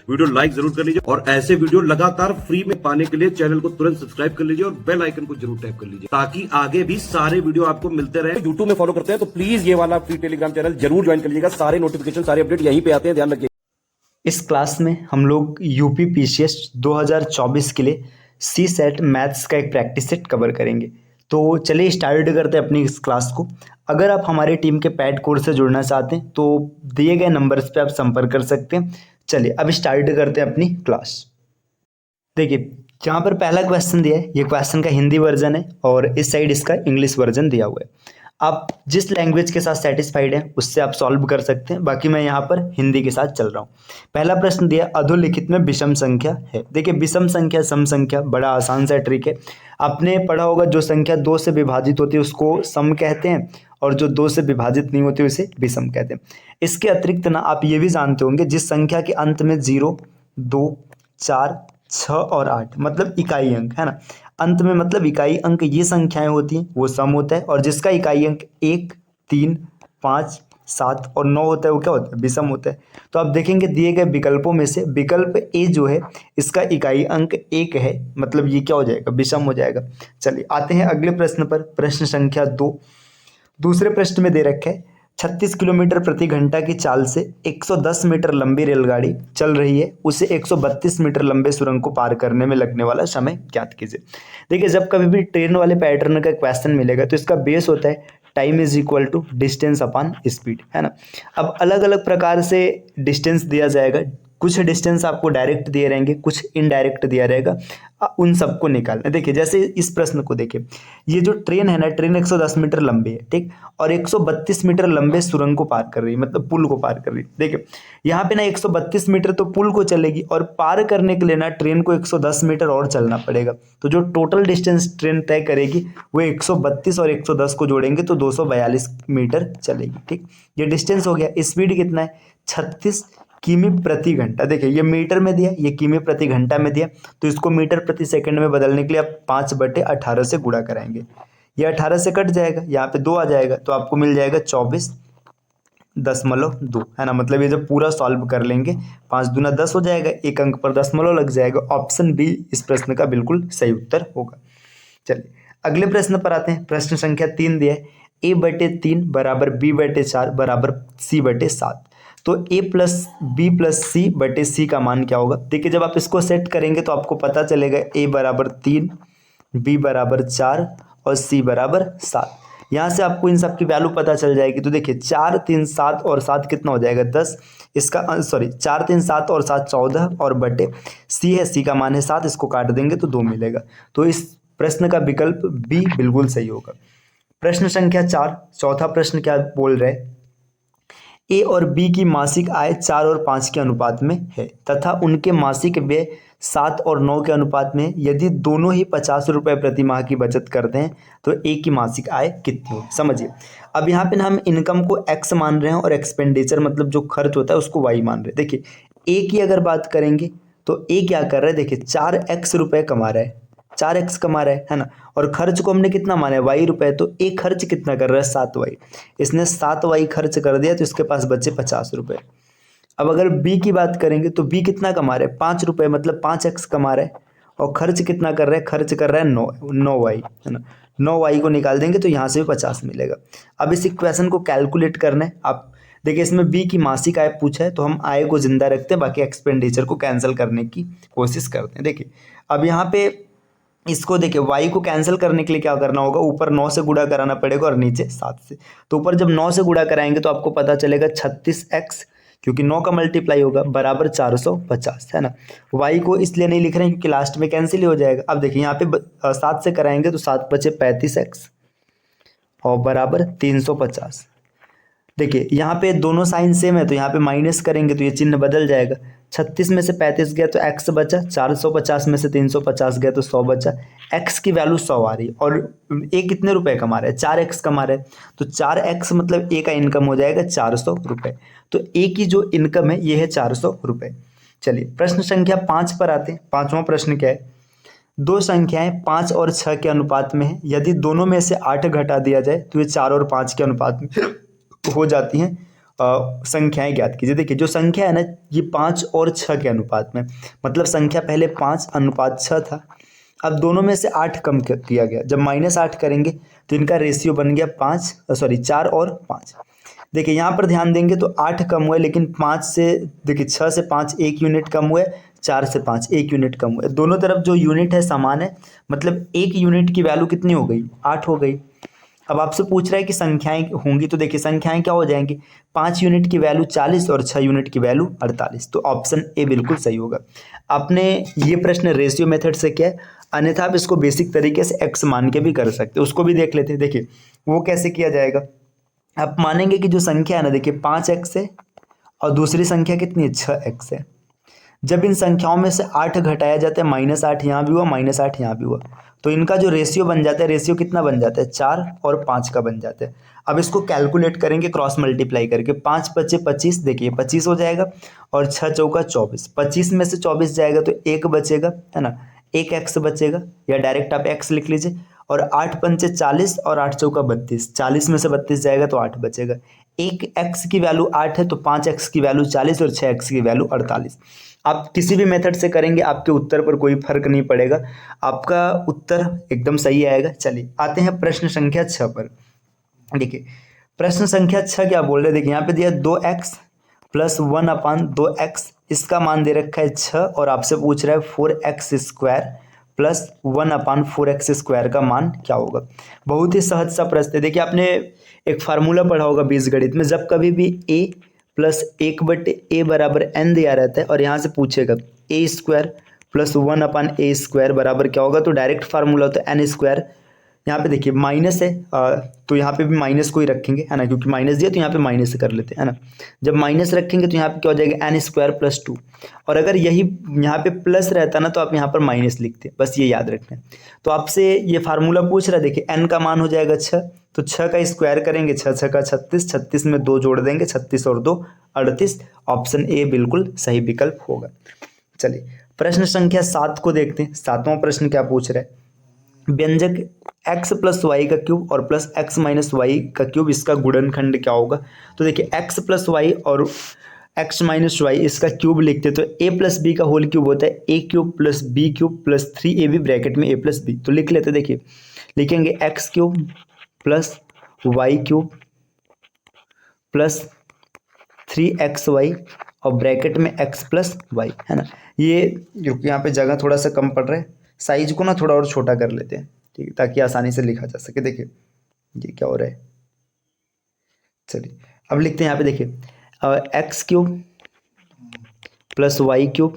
Video like जरूर कर लीजिए और ऐसे वीडियो लगातार फ्री में पाने के लिए चैनल को तुरंत सब्सक्राइब कर लीजिए और बेल आइकन को जरूर टैप कर लीजिए ताकि आगे भी सारे वीडियो आपको मिलते रहे। यूट्यूब में फॉलो करते हैं तो प्लीज ये वाला फ्री टेलीग्राम चैनल जरूर ज्वाइन कर लीजिएगा। सारे नोटिफिकेशन सारे अपडेट यहीं पे आते हैं, ध्यान रखिए। इस क्लास में हम लोग यूपी पीसीएस 2024 के लिए सी सेट मैथ्स का एक प्रैक्टिस सेट कवर करेंगे। तो चलिए स्टार्ट करते हैं अपनी इस क्लास को। अगर आप हमारे टीम के पैड कोर्स से जुड़ना चाहते हैं तो दिए गए नंबर्स पे आप संपर्क कर सकते हैं। चलिए अब स्टार्ट करते हैं अपनी क्लास। देखिए यहाँ पर पहला क्वेश्चन दिया है, ये क्वेश्चन का हिंदी वर्जन है और इस साइड इसका इंग्लिश वर्जन दिया हुआ है। आप जिस लैंग्वेज के साथ सेटिस्फाइड हैं उससे आप सॉल्व कर सकते हैं, बाकी मैं यहाँ पर हिंदी के साथ चल रहा हूँ। पहला प्रश्न दिया अधोलिखित में विषम संख्या है। देखिए विषम संख्या सम संख्या बड़ा आसान सा ट्रिक है। आपने पढ़ा होगा जो संख्या 2 से विभाजित होती है उसको सम कहते हैं और जो 2 से विभाजित नहीं होती उसे विषम कहते हैं। इसके अतिरिक्त ना आप ये भी जानते होंगे जिस संख्या के अंत में 0, 2, 4, 6 और 8 मतलब इकाई अंक है ना, अंत में मतलब इकाई अंक ये संख्याएं होती हैं वो सम होता है, और जिसका इकाई अंक 1, 3, 5, 7 और 9 होता है वो क्या होता है, विषम होता है। तो आप देखेंगे दिए गए विकल्पों में से विकल्प ए जो है इसका इकाई अंक 1 है, मतलब ये क्या हो जाएगा, विषम हो जाएगा। चलिए आते हैं अगले प्रश्न पर। प्रश्न संख्या 2 दूसरे प्रश्न में दे रखा है 36 किलोमीटर प्रति घंटा की चाल से 110 मीटर लंबी रेलगाड़ी चल रही है, उसे 132 मीटर लंबे सुरंग को पार करने में लगने वाला समय ज्ञात कीजिए। देखिए जब कभी भी ट्रेन वाले पैटर्न का क्वेश्चन मिलेगा तो इसका बेस होता है time is equal to distance upon speed, है ना। अब अलग अलग प्रकार से डिस्टेंस दिया जाएगा, कुछ डिस्टेंस आपको डायरेक्ट दिए रहेंगे, कुछ इनडायरेक्ट दिया रहेगा, उन सबको निकालना। देखिए जैसे इस प्रश्न को देखिए, ये जो ट्रेन है ना, ट्रेन 110 मीटर लंबी है, ठीक, और 132 मीटर लंबे सुरंग को पार कर रही है, मतलब पुल को पार कर रही है। देखिए यहाँ पे ना 132 मीटर तो पुल को चलेगी और पार करने के लिए ना ट्रेन को 110 मीटर और चलना पड़ेगा। तो जो टोटल डिस्टेंस ट्रेन तय करेगी वो 132 और 110 को जोड़ेंगे तो 242 मीटर चलेगी, ठीक। ये डिस्टेंस हो गया। स्पीड कितना है, 36 किमी प्रति घंटा। देखिए ये मीटर में दिया, ये किमी प्रति घंटा में दिया, तो इसको मीटर प्रति सेकंड में बदलने के लिए आप 5/18 से गुणा कराएंगे। ये 18 से कट जाएगा, यहाँ पे 2 आ जाएगा तो आपको मिल जाएगा 24.2, है ना। मतलब ये जब पूरा सॉल्व कर लेंगे 5 दूना 10 हो जाएगा, एक अंक पर दशमलव लग जाएगा। ऑप्शन बी इस प्रश्न का बिल्कुल सही उत्तर होगा। चलिए अगले प्रश्न पर आते हैं। प्रश्न संख्या 3 दिया है a/3 बराबर b/4 बराबर c/7। तो a plus B plus c/c का मान क्या होगा। देखिए जब आप इसको सेट करेंगे तो आपको पता चलेगा a बराबर 3, b बराबर 4 और c बराबर 7। यहाँ से आपको इन सब की वैल्यू पता चल जाएगी। तो देखिए 4, 3, 7 और 7 कितना हो जाएगा, 10। इसका 4, 3, 7 और 7 14 और बटे c है, c का मान है 7, इसको काट देंगे तो 2 मिलेगा। तो इस प्रश्न का विकल्प बी बिल्कुल सही होगा। प्रश्न संख्या 4 चौथा प्रश्न क्या बोल रहे हैं, ए और बी की मासिक आय 4 और 5 के अनुपात में है तथा उनके मासिक व्यय 7 और 9 के अनुपात में है। यदि दोनों ही 50 रुपये प्रति माह की बचत करते हैं तो ए की मासिक आय कितनी है। समझिए अब यहाँ पे ना हम इनकम को एक्स मान रहे हैं और एक्सपेंडिचर मतलब जो खर्च होता है उसको वाई मान रहे हैं। देखिए ए की अगर बात करेंगे तो ए क्या कर रहा है, देखिए 4x रुपये कमा रहा है, 4x कमा रहा है ना, और खर्च को हमने कितना माना है, y रुपए। तो ए खर्च कितना कर रहा है, 7y। इसने 7y खर्च कर दिया तो इसके पास बचे 50 रुपये। अब अगर b की बात करेंगे तो b कितना कमा रहा है, 5 रुपये, मतलब 5x कमा रहा है, और खर्च कितना कर रहा है, खर्च कर रहा है 9y, है ना। 9y को निकाल देंगे तो यहाँ से भी 50 मिलेगा। अब इस इक्वेशन को कैलकुलेट करना है। आप देखिए इसमें b की मासिक आय पूछा है तो हम आय को जिंदा रखते हैं, बाकी एक्सपेंडिचर को कैंसिल करने की कोशिश करते हैं। देखिए अब यहाँ पे इसको देखिए y को कैंसिल करने के लिए क्या करना होगा, ऊपर 9 से गुणा कराना पड़ेगा और नीचे 7 से। तो ऊपर जब 9 से गुणा कराएंगे तो आपको पता चलेगा 36x, क्योंकि 9 का मल्टीप्लाई होगा, बराबर 450, है ना। y को इसलिए नहीं लिख रहे हैं क्योंकि लास्ट में कैंसिल ही हो जाएगा। अब देखिए यहाँ पे 7 से कराएंगे तो 7 बचे 35x और बराबर 350। देखिए यहाँ पे दोनों साइन सेम है तो यहाँ पे माइनस करेंगे तो ये चिन्ह बदल जाएगा। 36 में से 35 गया तो x बचा, 450 में से 350 गया तो 100 बचा। x की वैल्यू 100 आ रही है और a कितने रुपए कमा रहा है, 4x कमा रहा है। तो 4x मतलब a का इनकम हो जाएगा 400 रुपये। तो a की जो इनकम है ये है 400 रुपये। चलिए प्रश्न संख्या 5 पर आते हैं। पांचवा प्रश्न क्या है, दो संख्याएं 5 और 6 के अनुपात में है। यदि दोनों में से 8 घटा दिया जाए तो ये 4 और 5 के अनुपात में हो जाती हैं संख्याएं ज्ञात कीजिए। देखिए जो संख्या है ना ये 5 और 6 के अनुपात में, मतलब संख्या पहले 5:6 था, अब दोनों में से 8 कम किया गया। जब -8 करेंगे तो इनका रेशियो बन गया 4 और 5। देखिए यहाँ पर ध्यान देंगे तो 8 कम हुआ, लेकिन 5 से देखिए 6 से 5 1 यूनिट कम हुआ, 4 से 5 1 यूनिट कम हुआ। दोनों तरफ जो यूनिट है समान है, मतलब 1 यूनिट की वैल्यू कितनी हो गई, 8 हो गई। अब आपसे पूछ रहा है कि संख्याएं होंगी, तो देखिए संख्याएं क्या हो जाएंगी, 5 यूनिट की वैल्यू 40 और 6 यूनिट की वैल्यू 48। तो ऑप्शन ए बिल्कुल सही होगा। आपने ये प्रश्न रेशियो मेथड से किया है, अन्यथा आप इसको बेसिक तरीके से एक्स मान के भी कर सकते हो, उसको भी देख लेते हैं। देखिए वो कैसे किया जाएगा। आप मानेंगे कि जो संख्या है ना, देखिए 5x है और दूसरी संख्या कितनी है, 6x है। जब इन संख्याओं में से 8 घटाया जाता है, -8 यहाँ भी हुआ, -8 यहाँ भी हुआ, तो इनका जो रेशियो बन जाता है, रेशियो कितना बन जाता है, 4 और 5 का बन जाता है। अब इसको कैलकुलेट करेंगे क्रॉस मल्टीप्लाई करके, 5 पचे 25, देखिए 25 हो जाएगा, और 6 चौका 24, 25 में से 24 जाएगा तो 1 बचेगा, है ना, 1 x बचेगा, या डायरेक्ट आप x लिख लीजिए। और 8 पंचे 40 और 8 चौका 32, 40 में से 32 जाएगा तो 8 बचेगा। 1 x की वैल्यू 8 है तो 5 x की वैल्यू 40 और 6 x की वैल्यू 48। आप किसी भी मेथड से करेंगे आपके उत्तर पर कोई फर्क नहीं पड़ेगा, आपका उत्तर एकदम सही आएगा। चलिए आते हैं प्रश्न संख्या 6 पर। देखिए प्रश्न संख्या 6 क्या बोल रहे हैं, देखिए यहाँ पे दिया 2x + 1/2x, इसका मान दे रखा है 6, और आपसे पूछ रहा है 4x² + 1/4x² का मान क्या होगा। बहुत ही सहज सा प्रश्न है। देखिए आपने एक फार्मूला पढ़ा होगा बीजगणित में, जब कभी भी a + 1/a = n दिया रहता है और यहाँ से पूछेगा a² + 1/a² बराबर क्या होगा, तो डायरेक्ट फार्मूला होता है n²। यहाँ पे देखिए माइनस है, तो यहाँ पे भी माइनस को ही रखेंगे, है ना, क्योंकि माइनस दिया तो यहाँ पे माइनस से कर लेते हैं, है ना। जब माइनस रखेंगे तो यहाँ पे क्या हो जाएगा, n² + 2, और अगर यही यहाँ पे प्लस रहता ना तो आप यहाँ पर माइनस लिखते, बस ये याद रखना है। तो आपसे ये फार्मूला पूछ रहा है, देखिए n का मान हो जाएगा 6, तो 6 का स्क्वायर करेंगे, 6 6 का 36, 36 में 2 जोड़ देंगे, 36 और 2 38। ऑप्शन ए बिल्कुल सही विकल्प होगा। चलिए प्रश्न संख्या 7 को देखते हैं। 7वां प्रश्न क्या पूछ रहा है, व्यंजक x + y³ और +x - y³, इसका गुणनखंड क्या होगा। तो देखिए x + y और x - y इसका क्यूब लिखते तो a + b का होल क्यूब होता है a³ + b³ + 3ab ब्रैकेट में a + b, तो लिख लेते। देखिए लिखेंगे x³ + y³ + 3xy और ब्रैकेट में x + y, है ना। ये यहाँ पे जगह थोड़ा सा कम पड़ रहा है, साइज को ना थोड़ा और छोटा कर लेते हैं, ठीक है, ताकि आसानी से लिखा जा सके। देखिए ये क्या हो रहा है, चलिए अब लिखते हैं यहाँ पे। देखिए x³ + y³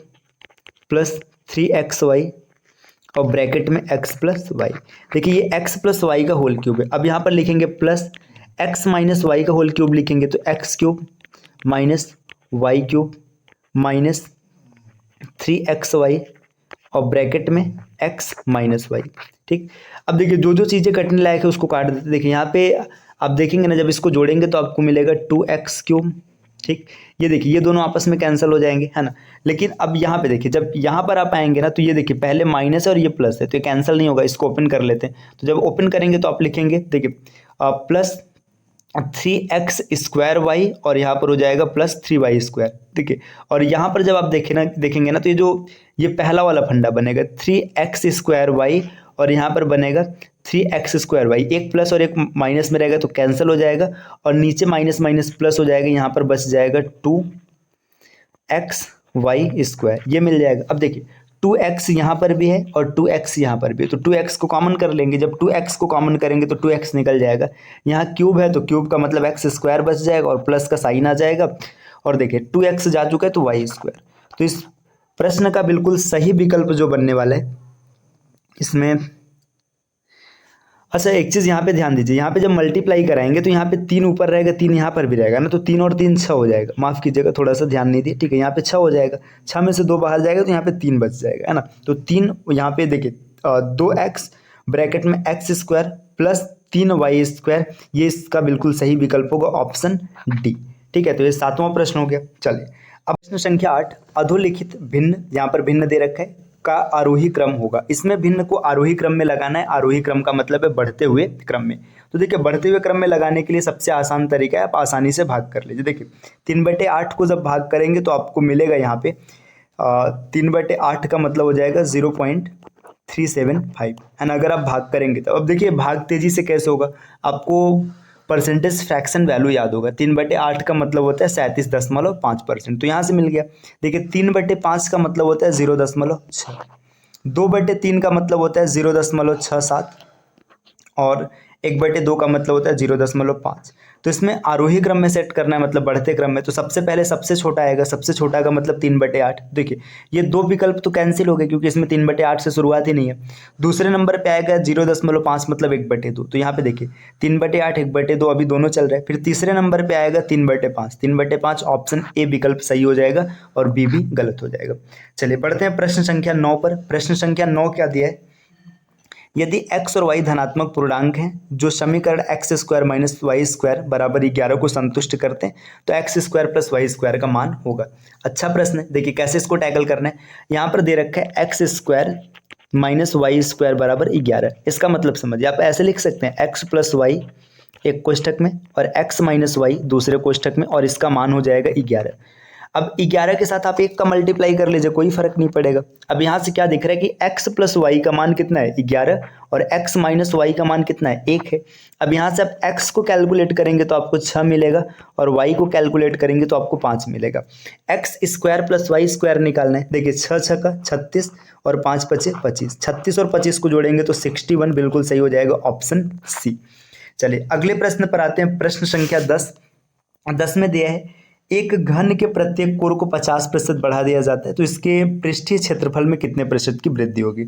+ 3xy और ब्रैकेट में x + y। देखिए ये x + y का होल क्यूब है। अब यहाँ पर लिखेंगे प्लस x - y का होल क्यूब लिखेंगे, तो x³ - y³ - 3xy और ब्रैकेट में x - y, ठीक। अब देखिए जो जो चीज़ें कटने लायक है उसको काट देते। देखिए यहाँ पे आप देखेंगे ना, जब इसको जोड़ेंगे तो आपको मिलेगा 2x³, ठीक। ये देखिए ये दोनों आपस में कैंसिल हो जाएंगे, है ना। लेकिन अब यहाँ पे देखिए, जब यहाँ पर आप आएंगे ना तो ये देखिए पहले माइनस है और ये प्लस है, तो ये कैंसिल नहीं होगा। इसको ओपन कर लेते हैं, तो जब ओपन करेंगे तो आप लिखेंगे, देखिए +3x² और यहाँ पर हो जाएगा +3y², ठीक है। और यहाँ पर जब आप देखेंगे ना तो ये पहला वाला फंडा बनेगा 3x² और यहाँ पर बनेगा 3x²। एक प्लस और एक माइनस में रहेगा तो कैंसिल हो जाएगा, और नीचे माइनस माइनस प्लस हो जाएगा, यहाँ पर बच जाएगा 2xy², ये मिल जाएगा। अब देखिए 2x यहाँ पर भी है और 2x यहाँ पर भी है, तो 2x को कॉमन कर लेंगे। जब 2x को कॉमन करेंगे तो 2x निकल जाएगा। यहाँ क्यूब है तो क्यूब का मतलब x² बच जाएगा और प्लस का साइन आ जाएगा, और देखिए 2x जा चुका है तो y²। तो इस प्रश्न का बिल्कुल सही विकल्प जो बनने वाला है इसमें, अच्छा एक चीज़ यहाँ पे ध्यान दीजिए, यहाँ पे जब मल्टीप्लाई कराएंगे तो यहाँ पे 3 ऊपर रहेगा, 3 यहाँ पर भी रहेगा ना, तो 3 और 3 6 हो जाएगा। माफ़ कीजिएगा थोड़ा सा ध्यान नहीं दिए, ठीक है। यहाँ पे 6 हो जाएगा, 6 में से 2 बाहर जाएगा तो यहाँ पे 3 बच जाएगा, है ना। तो 3 यहाँ पे देखिए 2x ब्रैकेट में x² + 3y², ये इसका बिल्कुल सही विकल्प होगा, ऑप्शन डी, ठीक है। तो ये 7वां प्रश्न हो गया। चलिए अब प्रश्न संख्या 8, अधोलिखित भिन्न, यहाँ पर भिन्न दे रखा है, का आरोही क्रम होगा। इसमें भिन्न को आरोही क्रम में लगाना है। आरोही क्रम का मतलब है बढ़ते हुए क्रम में। तो देखिए बढ़ते हुए क्रम में लगाने के लिए सबसे आसान तरीका है, आप आसानी से भाग कर लीजिए। देखिए 3/8 को जब भाग करेंगे तो आपको मिलेगा यहाँ पे 3/8 का मतलब हो जाएगा 0.375 है ना। अगर आप भाग करेंगे तो अब देखिए भाग तेजी से कैसे होगा, आपको परसेंटेज फ्रैक्शन वैल्यू याद होगा। 3/8 का मतलब होता है 37.5%, तो यहाँ से मिल गया। देखिए 3/5 का मतलब होता है 0.6, 2/3 का मतलब होता है 0.67 और 1/2 का मतलब होता है 0.5। तो इसमें आरोही क्रम में सेट करना है, मतलब बढ़ते क्रम में। तो सबसे पहले सबसे छोटा आएगा, सबसे छोटा का मतलब 3/8। देखिए ये दो विकल्प तो कैंसिल हो गए क्योंकि इसमें 3/8 से शुरुआत ही नहीं है। दूसरे नंबर पे आएगा 0.5 मतलब 1/2। तो यहाँ पे देखिए 3/8 1/2 अभी दोनों चल रहे हैं। फिर तीसरे नंबर पे आएगा 3/5। 3/5 ऑप्शन ए विकल्प सही हो जाएगा और बी भी गलत हो जाएगा। चलिए बढ़ते हैं प्रश्न संख्या 9 पर। प्रश्न संख्या 9 क्या दिया है, यदि x और y धनात्मक पूर्णांक हैं जो समीकरण x² माइनस y² बराबर 11 को संतुष्ट करते हैं तो x² प्लस y² का मान होगा। अच्छा प्रश्न है। देखिए कैसे इसको टैकल करना है, यहाँ पर दे रखा है x² माइनस y² बराबर 11। इसका मतलब समझिए, आप ऐसे लिख सकते हैं x प्लस वाई एक कोष्ठक में और x माइनस वाई दूसरे कोष्ठक में और इसका मान हो जाएगा 11। अब 11 के साथ आप 1 का मल्टीप्लाई कर लीजिए, कोई फर्क नहीं पड़ेगा। अब यहाँ से क्या दिख रहा है कि x प्लस वाई का मान कितना है 11 और x माइनस वाई का मान कितना है 1 है। अब यहाँ से आप x को कैलकुलेट करेंगे तो आपको 6 मिलेगा और y को कैलकुलेट करेंगे तो आपको 5 मिलेगा। x² प्लस y² निकालना है। देखिए 6 6 का 36 और 5 5 25, 36 और 25 को जोड़ेंगे तो 61 बिल्कुल सही हो जाएगा, ऑप्शन सी। चलिए अगले प्रश्न पर आते हैं। प्रश्न संख्या 10। 10 में दिया है एक घन के प्रत्येक कोण को 50% बढ़ा दिया जाता है तो इसके पृष्ठीय क्षेत्रफल में कितने प्रतिशत की वृद्धि होगी।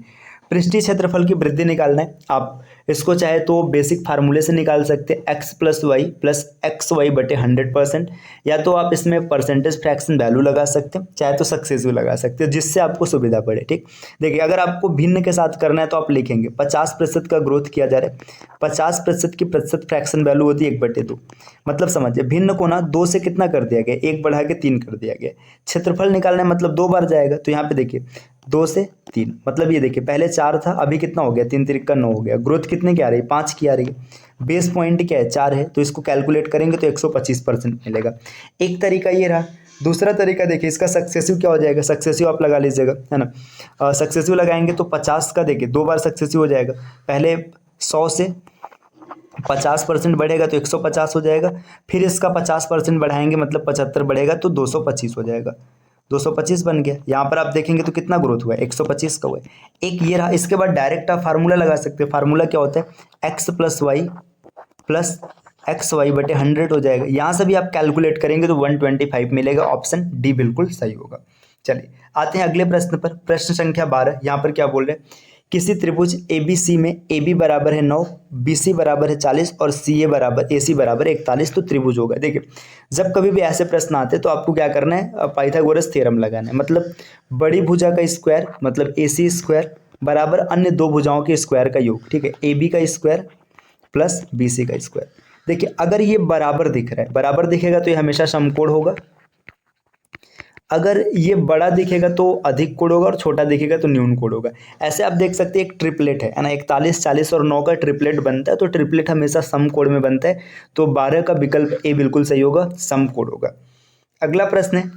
पृष्ठीय क्षेत्रफल की वृद्धि निकालना है। आप इसको चाहे तो बेसिक फार्मूले से निकाल सकते हैं, x plus y plus x y बटे 100%, या तो आप इसमें परसेंटेज फ्रैक्शन वैल्यू लगा सकते हैं, चाहे तो सक्सेसिव लगा सकते हैं, जिससे आपको सुविधा पड़े। ठीक, देखिए अगर आपको भिन्न के साथ करना है तो आप लिखेंगे 50% का ग्रोथ किया जा रहा है, 50% की प्रतिशत फ्रैक्शन वैल्यू होती है 1/2। मतलब समझिए भिन्न को ना 2 से कितना कर दिया गया, 1 बढ़ा के 3 कर दिया गया। क्षेत्रफल निकालना है मतलब 2 बार जाएगा, तो यहाँ पे देखिए 2 से 3 मतलब ये देखिए पहले 4 था अभी कितना हो गया 3 3 का 9 हो गया। ग्रोथ कितने की आ रही है 5 की आ रही है। बेस पॉइंट क्या है 4 है, तो इसको कैलकुलेट करेंगे तो 125% मिलेगा। एक तरीका ये रहा। दूसरा तरीका देखिए इसका सक्सेसिव क्या हो जाएगा, सक्सेसिव आप लगा लीजिएगा है ना। सक्सेसिव लगाएंगे तो 50 का देखिए 2 बार सक्सेसिव हो जाएगा। पहले 100 से 50% बढ़ेगा तो 150 हो जाएगा, फिर इसका 50% बढ़ाएंगे मतलब 75 बढ़ेगा तो 225 हो जाएगा। 225 बन गया। यहाँ पर आप देखेंगे तो कितना ग्रोथ हुआ है 125 का हुआ है। एक ये रहा। इसके बाद डायरेक्ट आप फार्मूला लगा सकते हैं। फार्मूला क्या होता है x plus y plus x y बटे 100 हो जाएगा। यहाँ से भी आप कैलकुलेट करेंगे तो 125 मिलेगा, ऑप्शन डी बिल्कुल सही होगा। चलिए आते हैं अगले प्रश्न पर। प्रश्न संख्या 12। यहाँ पर क्या बोल रहे हैं, किसी त्रिभुज ABC में AB बराबर है 9, BC बराबर है 40 और CA बराबर AC बराबर 41 तो त्रिभुज होगा। देखिए जब कभी भी ऐसे प्रश्न आते हैं तो आपको क्या करना है, पाइथागोरस थ्योरम लगाना है। मतलब बड़ी भुजा का स्क्वायर मतलब AC स्क्वायर बराबर अन्य दो भुजाओं के स्क्वायर का योग। ठीक है, AB का स्क्वायर प्लस BC का स्क्वायर। देखिए अगर ये बराबर दिख रहा है, बराबर दिखेगा तो ये हमेशा समकोण होगा। अगर ये बड़ा दिखेगा तो अधिक कोण होगा और छोटा दिखेगा तो न्यून कोण होगा। ऐसे आप देख सकते हैं एक ट्रिपलेट है ना, 41 40 और 9 का ट्रिपलेट बनता है तो ट्रिपलेट हमेशा समकोण में बनता है, तो 12 का विकल्प ए बिल्कुल सही होगा, समकोण होगा। अगला प्रश्न है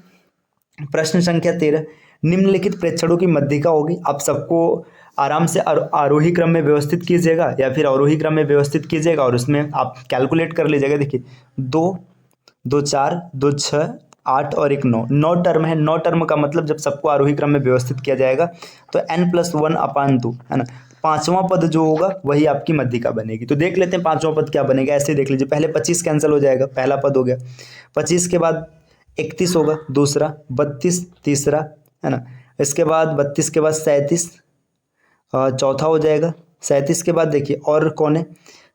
प्रश्न संख्या 13। निम्नलिखित प्रेक्षणों की मध्यिका होगी। आप सबको आराम से आरोही क्रम में व्यवस्थित कीजिएगा या फिर अवरोही क्रम में व्यवस्थित कीजिएगा और उसमें आप कैलकुलेट कर लीजिएगा। देखिए 2 2 4 2 6 8 और 1 9, 9 टर्म है। 9 टर्म का मतलब जब सबको आरोही क्रम में व्यवस्थित किया जाएगा तो n+1/2 है ना। पांचवा पद जो होगा वही आपकी मध्यिका बनेगी। तो देख लेते हैं पांचवा पद क्या बनेगा। ऐसे देख लीजिए, पहले 25 कैंसिल हो जाएगा, पहला पद हो गया। 25 के बाद 31 होगा दूसरा, 32 तीसरा है ना। इसके बाद 32 के बाद 37 चौथा हो जाएगा। 37 के बाद देखिए और कौन है,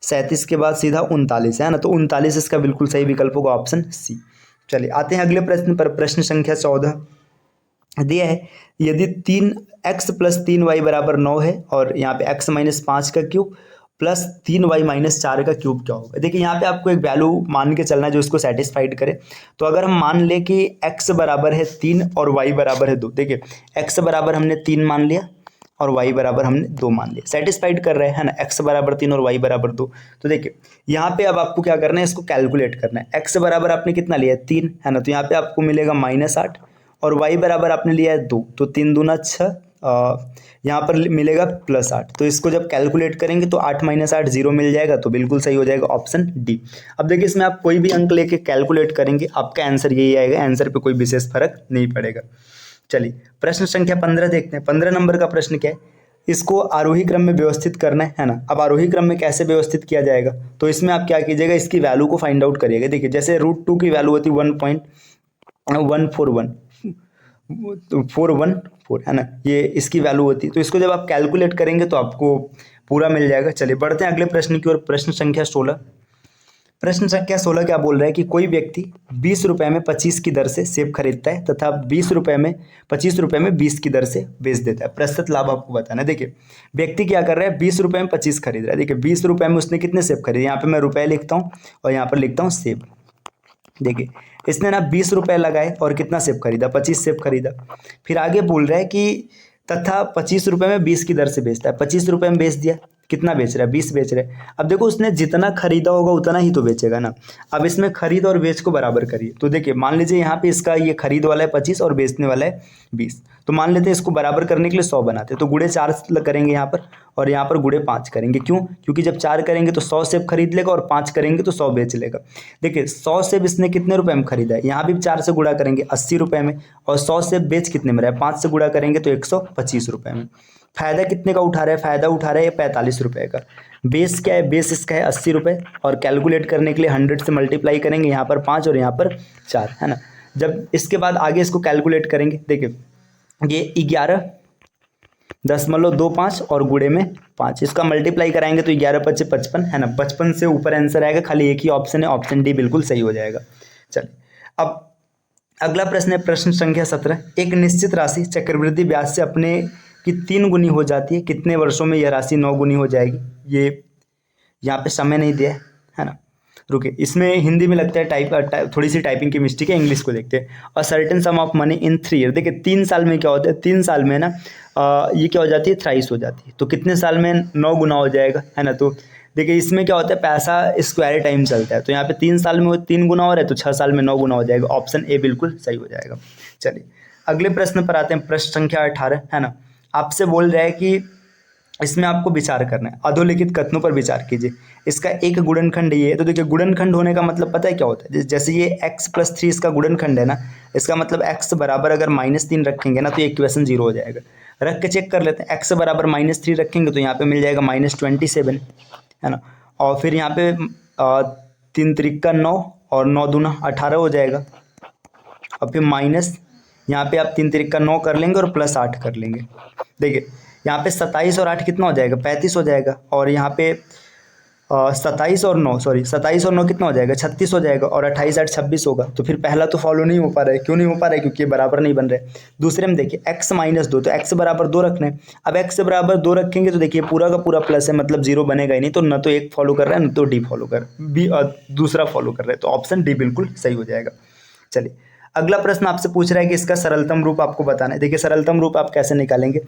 37 के बाद सीधा 39 है ना, तो 39 इसका बिल्कुल सही विकल्प होगा, ऑप्शन सी। चलिए आते हैं अगले प्रश्न पर। प्रश्न संख्या 14 दिया है, यदि 3x + 3y = 9 है और यहाँ पे x - 5 का क्यूब प्लस 3y माइनस 4 का क्यूब क्या होगा। देखिए यहाँ पे आपको एक वैल्यू मान के चलना है जो इसको सेटिस्फाइड करे। तो अगर हम मान ले कि x बराबर है 3 और y बराबर है 2, देखिए x बराबर हमने 3 मान लिया और y बराबर हमने 2 मान लिया, सेटिस्फाइड कर रहे हैं, है ना, x बराबर 3 और y बराबर 2। तो देखिए यहाँ पे अब आपको क्या करना है, इसको कैलकुलेट करना है। x बराबर आपने कितना लिया है 3, है ना, तो यहाँ पे आपको मिलेगा -8 और y बराबर आपने लिया है 2, तो 3 दूना 6, यहाँ पर मिलेगा +8। तो इसको जब कैलकुलेट करेंगे तो 8 - 8 0 मिल जाएगा, तो बिल्कुल सही हो जाएगा ऑप्शन डी। अब देखिए इसमें आप कोई भी अंक लेके कैलकुलेट करेंगे आपका आंसर यही आएगा, आंसर पे कोई विशेष फर्क नहीं पड़ेगा। चलिए प्रश्न संख्या 15 देखते हैं। 15 नंबर का प्रश्न क्या है, इसको आरोही क्रम में व्यवस्थित करना है ना। अब आरोही क्रम में कैसे व्यवस्थित किया जाएगा, तो इसमें आप क्या कीजिएगा, इसकी वैल्यू को फाइंड आउट करिएगा। देखिए जैसे √2 की वैल्यू होती 1.141 है ना, ये इसकी वैल्यू होती है। तो इसको जब आप कैलकुलेट करेंगे तो आपको पूरा मिल जाएगा। चलिए बढ़ते हैं अगले प्रश्न की ओर। प्रश्न संख्या 16। प्रश्न संख्या 16 क्या बोल रहा है कि कोई व्यक्ति 20 रुपए में 25 की दर से सेब खरीदता है तथा 25 रुपए में 20 की दर से बेच देता है। प्रस्तुत लाभ आपको बताना है। देखिए व्यक्ति क्या कर रहा है, 20 रुपए में 25 खरीद रहा है। देखिए 20 रुपए में उसने कितने सेब खरीदे, यहाँ पे मैं रुपए लिखता हूँ और यहाँ पर लिखता हूँ सेब। देखिए इसने ना 20 रुपए लगाए और कितना सेब खरीदा, 25 सेब खरीदा। फिर आगे बोल रहा है कि तथा 25 रुपए में 20 की दर से बेचता है। 25 रुपए में बेच दिया, कितना बेच रहा है, 20 बेच रहा है। अब देखो उसने जितना खरीदा होगा उतना ही तो बेचेगा ना। अब इसमें खरीद और बेच को बराबर करिए। तो देखिए मान लीजिए यहाँ पे इसका ये खरीद वाला है 25 और बेचने वाला है 20, तो मान लेते हैं इसको बराबर करने के लिए 100 बनाते हैं। तो गुणे 4 करेंगे यहाँ पर और यहाँ पर गुणे 5 करेंगे। क्यों, क्योंकि जब 4 करेंगे तो 100 सेब खरीद लेगा और 5 करेंगे तो 100 बेच लेगा। देखिए 100 सेब इसने कितने रुपए में खरीदा है, यहाँ भी 4 से गुणा करेंगे 80 रुपए में, और 100 सेब बेच कितने में रहा है, 5 से गुणा करेंगे तो 125 रुपए में। फायदा कितने का उठा रहा है, फायदा उठा रहा है 45 रुपए का। बेस क्या है, बेस इसका है 80 रुपए, और कैलकुलेट करने के लिए 100 से मल्टीप्लाई करेंगे, यहाँ पर 5 और यहाँ पर 4, है ना। जब इसके बाद आगे इसको कैलकुलेट करेंगे, देखिए ये 11.25 और गुणे में 5, इसका मल्टीप्लाई कराएंगे तो 11 × 5 = 55, है ना। 55 से ऊपर आंसर आएगा, खाली एक ही ऑप्शन है, ऑप्शन डी बिल्कुल सही हो जाएगा। चलिए अब अगला प्रश्न है प्रश्न संख्या 17। एक निश्चित राशि चक्रवृद्धि ब्याज से अपने की 3 गुनी हो जाती है, कितने वर्षों में यह राशि 9 गुनी हो जाएगी। ये यहाँ पे समय नहीं दिया है ना, रुकिए इसमें हिंदी में लगता है थोड़ी सी टाइपिंग की मिस्टेक है, इंग्लिश को देखते हैं। और certain some of money in 3 year. देखिए 3 साल में क्या होता है, 3 साल में ना ये क्या हो जाती है, थ्राइस हो जाती है। तो कितने साल में 9 गुना हो जाएगा, है ना। तो देखिए इसमें क्या होता है, पैसा स्क्वायर टाइम चलता है, तो यहाँ पे 3 साल में 3 गुना हो रहा है, तो 6 साल में 9 गुना हो जाएगा। ऑप्शन ए बिल्कुल सही हो जाएगा। चलिए अगले प्रश्न पर आते हैं। प्रश्न संख्या 18 है ना, आपसे बोल रहा है कि इसमें आपको विचार करना है, अधोलिखित कथनों पर विचार कीजिए। इसका एक गुणनखंड ये है, तो देखिए गुणनखंड होने का मतलब पता है क्या होता है, जैसे ये x + 3 इसका गुणनखंड है ना, इसका मतलब x बराबर अगर -3 रखेंगे ना तो ये इक्वेशन 0 हो जाएगा। रख के चेक कर लेते हैं, x बराबर -3 रखेंगे तो यहाँ पे मिल जाएगा -27, है ना। और फिर यहाँ पे 3 × 9 और 9 दूना 18 हो जाएगा। और फिर माइनस यहाँ पे आप 3 × 9 कर लेंगे और +8 कर लेंगे। देखिए यहाँ पे 27 और 8 कितना हो जाएगा, 35 हो जाएगा। और यहाँ पे 27 और 9 कितना हो जाएगा, 36 हो जाएगा। और 28 8 26 होगा। तो फिर पहला तो फॉलो नहीं हो पा रहा है, क्यों नहीं हो पा रहा है, क्योंकि ये बराबर नहीं बन रहे। दूसरे में देखिए x - 2, तो x बराबर 2 रखना है। अब x बराबर 2 रखेंगे तो देखिए पूरा का पूरा प्लस है, मतलब 0 बनेगा ही नहीं। तो न तो एक फॉलो कर रहा है, न तो डी फॉलो कर बी दूसरा फॉलो कर रहा है, तो ऑप्शन डी बिल्कुल सही हो जाएगा। चलिए अगला प्रश्न आपसे पूछ रहा है कि इसका सरलतम रूप आपको बताना है। देखिए सरलतम रूप आप कैसे निकालेंगे,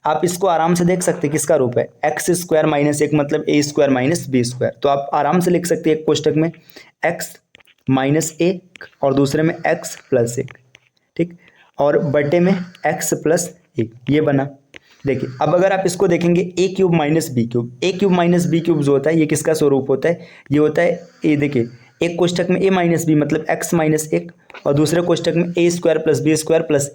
आप इसको आराम से देख सकते हैं किसका रूप है, x² - 1 मतलब a² - b²। तो आप आराम से लिख सकते हैं एक कोष्टक में x - 1 और दूसरे में x + 1, ठीक, और बटे में x + 1, ये बना। देखिए अब अगर आप इसको देखेंगे a³ - b³, a³ - b³ जो होता है ये किसका स्वरूप होता है, ये होता है ए। देखिए एक कोष्टक में a - b मतलब x - 1 और दूसरे कोष्टक में a² + b² +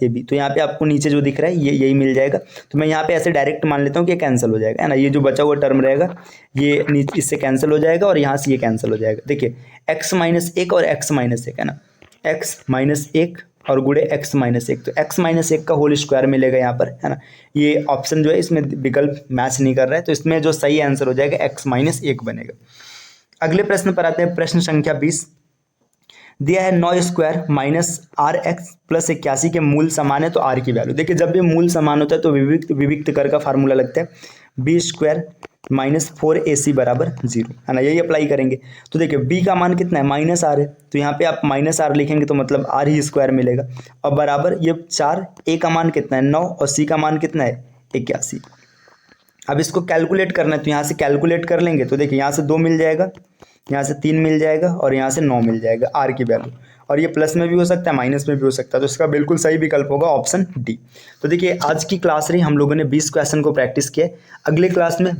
ab। तो यहाँ पे आपको नीचे जो दिख रहा है ये यही मिल जाएगा। तो मैं यहाँ पे ऐसे डायरेक्ट मान लेता हूँ कि ये कैंसिल हो जाएगा, है ना। ये जो बचा हुआ टर्म रहेगा ये नीचे इससे कैंसिल हो जाएगा और यहाँ से ये कैंसिल हो जाएगा। देखिए x - 1 और x - 1, है ना, x - 1 और गुणे x - 1, तो x - 1 का होल स्क्वायर मिलेगा यहाँ पर, है ना। ये ऑप्शन जो है इसमें विकल्प मैच नहीं कर रहा है, तो इसमें जो सही आंसर हो जाएगा x - 1 बनेगा। अगले प्रश्न पर आते हैं। प्रश्न संख्या 20 दिया है 9² - rx + 81 के मूल समान है तो r की वैल्यू। देखिए जब भी मूल समान होता है तो विविक्त कर का फार्मूला लगता है, b² -4AC बराबर 0 है ना, यही अप्लाई करेंगे। तो देखिए b का मान कितना है -r है, तो यहाँ पे आप -r लिखेंगे तो मतलब r ही स्क्वायर मिलेगा, और बराबर ये 4, a का मान कितना है 9 और c का मान कितना है 81। अब इसको कैलकुलेट करना है तो यहाँ से कैलकुलेट कर लेंगे, तो देखिए यहाँ से 2 मिल जाएगा, यहाँ से 3 मिल जाएगा और यहाँ से 9 मिल जाएगा r की वैल्यू, और ये प्लस में भी हो सकता है माइनस में भी हो सकता है, तो इसका बिल्कुल सही विकल्प होगा ऑप्शन डी। तो देखिए आज की क्लास रही, हम लोगों ने 20 क्वेश्चन को प्रैक्टिस किया। अगले क्लास में